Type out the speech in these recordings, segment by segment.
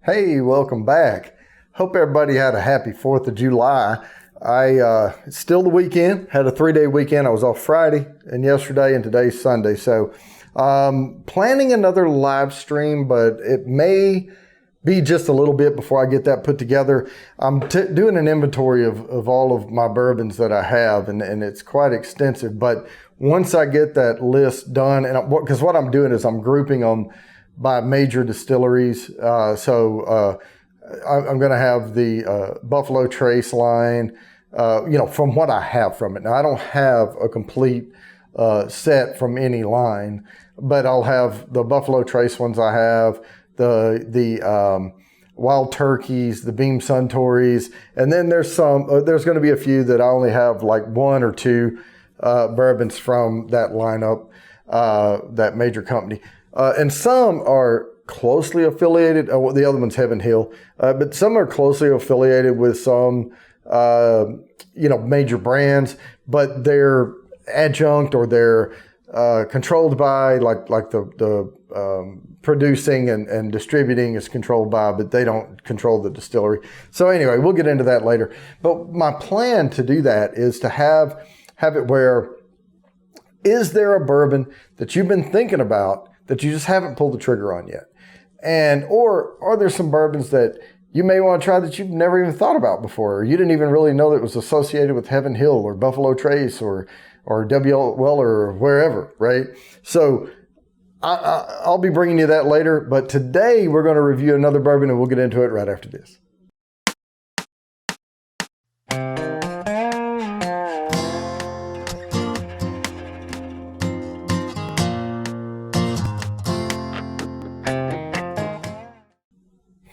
Hey, welcome back. Hope everybody had a happy 4th of July. It's still the weekend, had a 3-day weekend. I was off Friday and yesterday, and today's Sunday. So planning another live stream, but it may be just a little bit before I get that put together. I'm doing an inventory of all of my bourbons that I have, and it's quite extensive. But once I get that list done, and because what I'm doing is I'm grouping them by major distilleries. I'm going to have the Buffalo Trace line, from what I have from it. Now, I don't have a complete set from any line, but I'll have the Buffalo Trace ones I have, the Wild Turkeys, the Beam Suntories, and then there's going to be a few that I only have like 1 or 2 bourbons from that lineup, that major company. And some are closely affiliated. The other one's Heaven Hill, but some are closely affiliated with some, major brands, but they're adjunct or they're controlled by like the producing and distributing is controlled by, but they don't control the distillery. So anyway, we'll get into that later. But my plan to do that is to have it where, is there a bourbon that you've been thinking about that you just haven't pulled the trigger on yet? Or are there some bourbons that you may want to try that you've never even thought about before, or you didn't even really know that it was associated with Heaven Hill or Buffalo Trace or W.L. Weller or wherever, right? So I'll be bringing you that later, but today we're going to review another bourbon and we'll get into it right after this.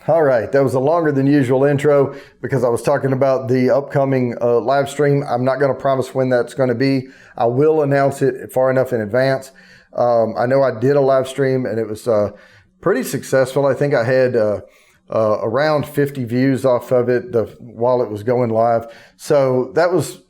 All right, that was a longer than usual intro because I was talking about the upcoming live stream. I'm not going to promise when that's going to be. I will announce it far enough in advance. I know I did a live stream and it was pretty successful. I think I had around 50 views off of it while it was going live. So that was,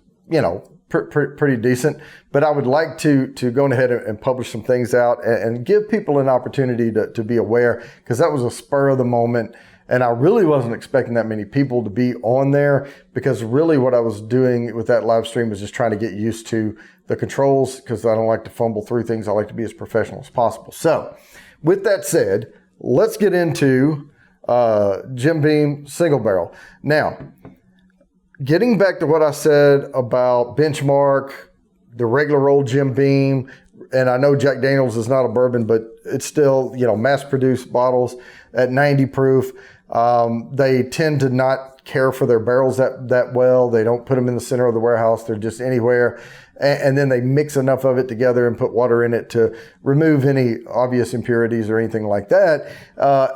pretty decent. But I would like to go ahead and publish some things out and give people an opportunity to be aware, because that was a spur of the moment. And I really wasn't expecting that many people to be on there, because really what I was doing with that live stream was just trying to get used to the controls, because I don't like to fumble through things. I like to be as professional as possible. So with that said, let's get into Jim Beam Single Barrel. Now, getting back to what I said about Benchmark, the regular old Jim Beam, and I know Jack Daniel's is not a bourbon, but it's still, mass-produced bottles at 90 proof. They tend to not care for their barrels that well. They don't put them in the center of the warehouse. They're just anywhere. And then they mix enough of it together and put water in it to remove any obvious impurities or anything like that,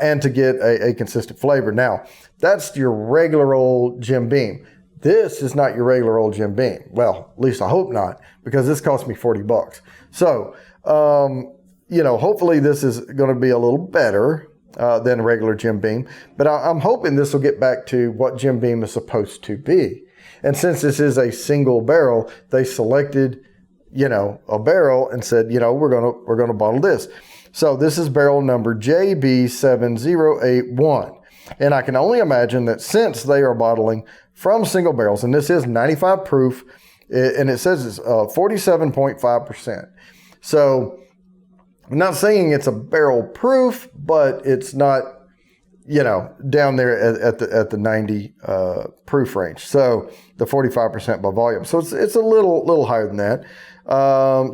and to get a consistent flavor. Now, that's your regular old Jim Beam. This is not your regular old Jim Beam. Well, at least I hope not, because this cost me $40. So, hopefully this is going to be a little better than regular Jim Beam. But I'm hoping this will get back to what Jim Beam is supposed to be. And since this is a single barrel, they selected, a barrel and said, we're going to bottle this. So this is barrel number JB7081. And I can only imagine that since they are bottling from single barrels, and this is 95 proof, and it says it's 47.5%. So I'm not saying it's a barrel proof, but it's not, down there at the 90 proof range. So the 45% by volume. So it's a little higher than that.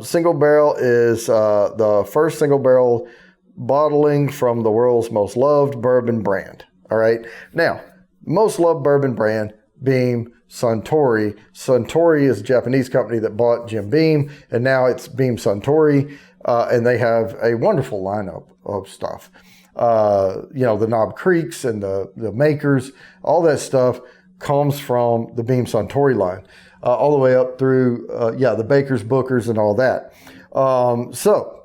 Single barrel is the first single barrel bottling from the world's most loved bourbon brand. All right. Now, most loved bourbon brand, Beam Suntory. Suntory is a Japanese company that bought Jim Beam, and now it's Beam Suntory, and they have a wonderful lineup of stuff. The Knob Creeks and the Makers, all that stuff comes from the Beam Suntory line, all the way up through, the Bakers, Bookers, and all that. So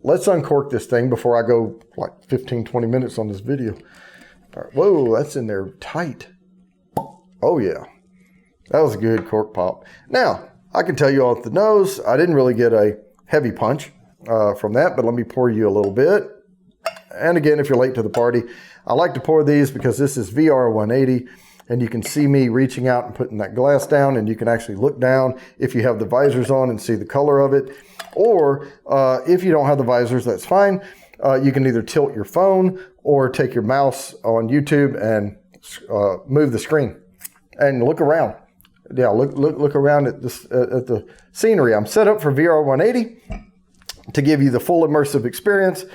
let's uncork this thing before I go like 15, 20 minutes on this video. All right. Whoa, that's in there tight. Oh, yeah. That was a good cork pop. Now, I can tell you off the nose, I didn't really get a heavy punch from that, but let me pour you a little bit. And again, if you're late to the party, I like to pour these because this is VR180, and you can see me reaching out and putting that glass down, and you can actually look down if you have the visors on and see the color of it. Or if you don't have the visors, that's fine. You can either tilt your phone or take your mouse on YouTube and move the screen and look around. Yeah, look around at this at the scenery. I'm set up for VR180 to give you the full immersive experience.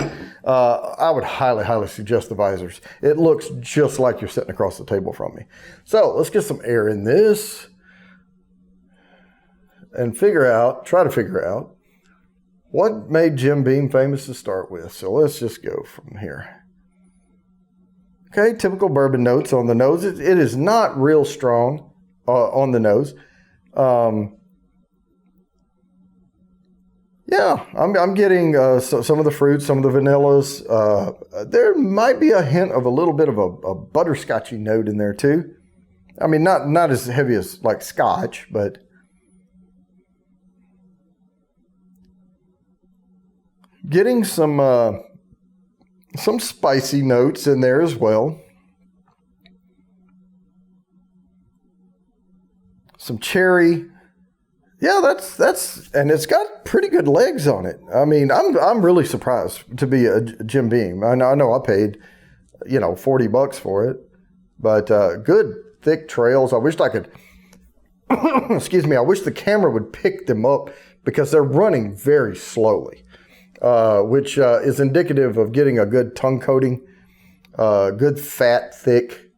I would highly suggest the visors. It looks just like you're sitting across the table from me. So let's get some air in this and try to figure out what made Jim Beam famous to start with. So let's just go from here. Okay, typical bourbon notes on the nose. It is not real strong on the nose. Yeah, I'm getting some of the fruits, some of the vanillas. There might be a hint of a little bit of a butterscotchy note in there too. I mean, not as heavy as like scotch, but getting some spicy notes in there as well. Some cherry. Yeah, that's and it's got pretty good legs on it. I mean, I'm really surprised to be a Jim Beam. I know I paid, $40 for it, but good thick trails. I wished I could. Excuse me. I wish the camera would pick them up because they're running very slowly, which is indicative of getting a good tongue coating, good fat thick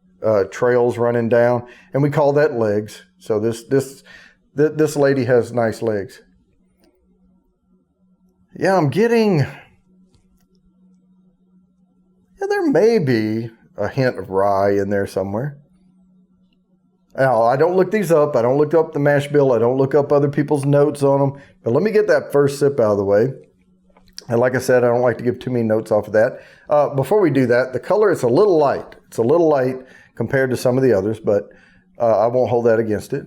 trails running down, and we call that legs. So this lady has nice legs. Yeah, I'm getting... Yeah, there may be a hint of rye in there somewhere. Now, I don't look these up. I don't look up the mash bill. I don't look up other people's notes on them. But let me get that first sip out of the way. And like I said, I don't like to give too many notes off of that. Before we do that, the color is a little light. It's a little light compared to some of the others, but I won't hold that against it.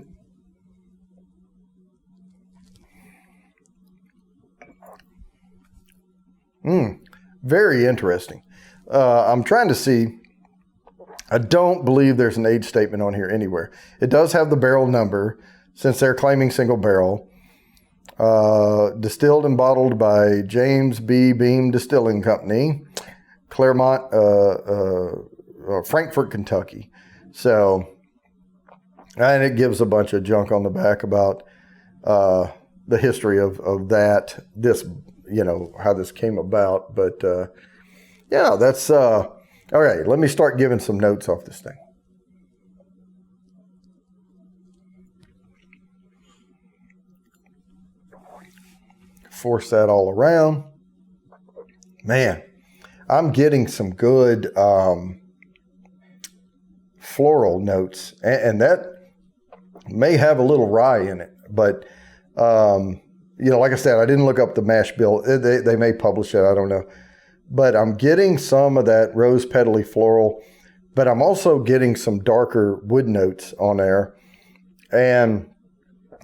Very interesting. I'm trying to see. I don't believe there's an age statement on here anywhere. It does have the barrel number since they're claiming single barrel. Distilled and bottled by James B. Beam Distilling Company, Claremont, Frankfort, Kentucky. So, and it gives a bunch of junk on the back about the history of that, this, how this came about. But yeah, that's all right. Let me start giving some notes off this thing. Force that all around. Man, I'm getting some good floral notes, and that may have a little rye in it, but like I said, I didn't look up the mash bill. They may publish it, I don't know, but I'm getting some of that rose petally floral, but I'm also getting some darker wood notes on there. And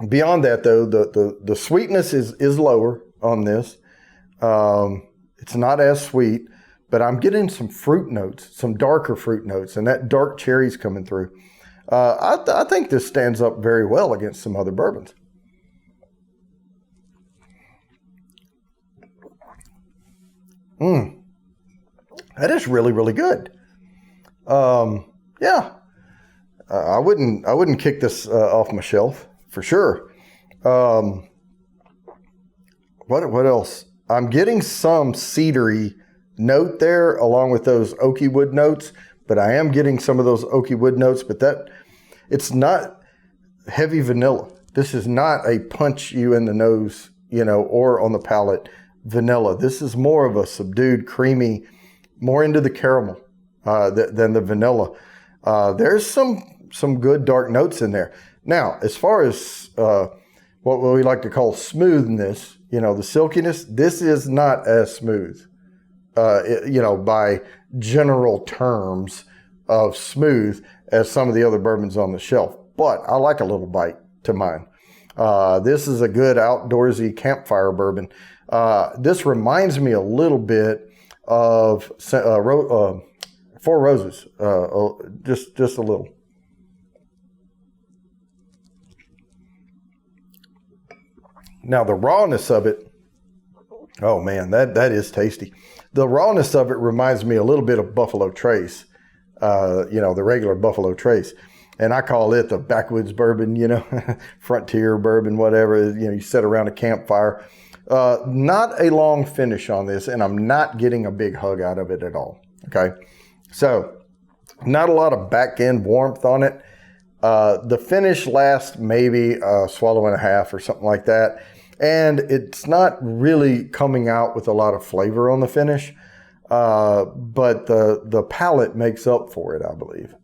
beyond that, though, the sweetness is lower on this. It's not as sweet, but I'm getting some fruit notes, some darker fruit notes, and that dark cherry's coming through. I think this stands up very well against some other bourbons. That is really, really good. Yeah, I wouldn't kick this off my shelf for sure. What else? I'm getting some cedary note there along with those oaky wood notes, but I am getting some of those oaky wood notes, but it's not heavy vanilla. This is not a punch you in the nose, or on the palate vanilla. This is more of a subdued, creamy, more into the caramel than the vanilla. There's some good dark notes in there. Now, as far as what we like to call smoothness, the silkiness, this is not as smooth, by general terms of smooth as some of the other bourbons on the shelf. But I like a little bite to mine. This is a good outdoorsy campfire bourbon. This reminds me a little bit of Four Roses, just a little. Now the rawness of it, oh man, that is tasty. The rawness of it reminds me a little bit of Buffalo Trace, the regular Buffalo Trace. And I call it the backwoods bourbon, frontier bourbon, whatever. You sit around a campfire. Not a long finish on this, and I'm not getting a big hug out of it at all. Okay, so not a lot of back end warmth on it. The finish lasts maybe a swallow and a half or something like that. And it's not really coming out with a lot of flavor on the finish, but the palate makes up for it, I believe.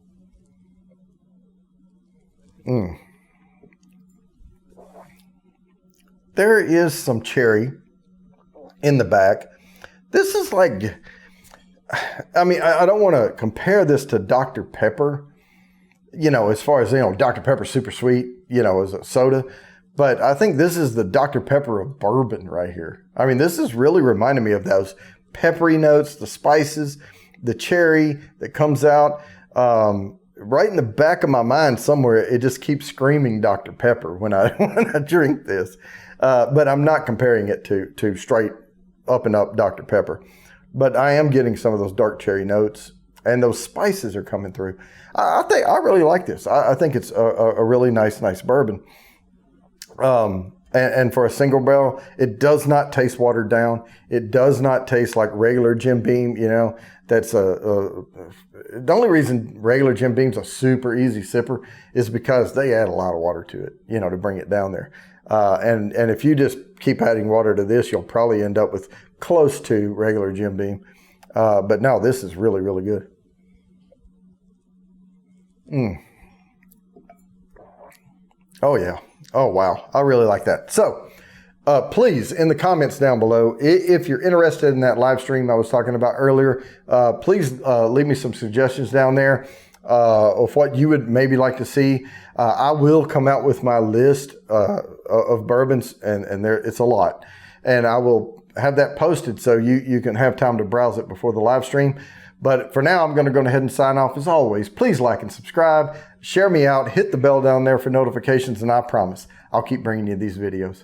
There is some cherry in the back. This is like, I don't want to compare this to Dr. Pepper, as far as, Dr. Pepper super sweet, as a soda. But I think this is the Dr. Pepper of bourbon right here. This is really reminding me of those peppery notes, the spices, the cherry that comes out. Right in the back of my mind somewhere, it just keeps screaming Dr. Pepper when I drink this. But I'm not comparing it to straight up and up Dr. Pepper. But I am getting some of those dark cherry notes, and those spices are coming through. I really like this. I think it's a really nice bourbon. And for a single barrel, it does not taste watered down. It does not taste like regular Jim Beam. That's the only reason regular Jim Beam's a super easy sipper is because they add a lot of water to it, to bring it down there. And if you just keep adding water to this, you'll probably end up with close to regular Jim Beam. But no, this is really, really good. Oh yeah. Oh, wow. I really like that. So please, in the comments down below, if you're interested in that live stream I was talking about earlier, please leave me some suggestions down there of what you would maybe like to see. I will come out with my list of bourbons, and it's a lot. And I will have that posted so you can have time to browse it before the live stream. But for now, I'm going to go ahead and sign off. As always, please like and subscribe, share me out, hit the bell down there for notifications, and I promise I'll keep bringing you these videos.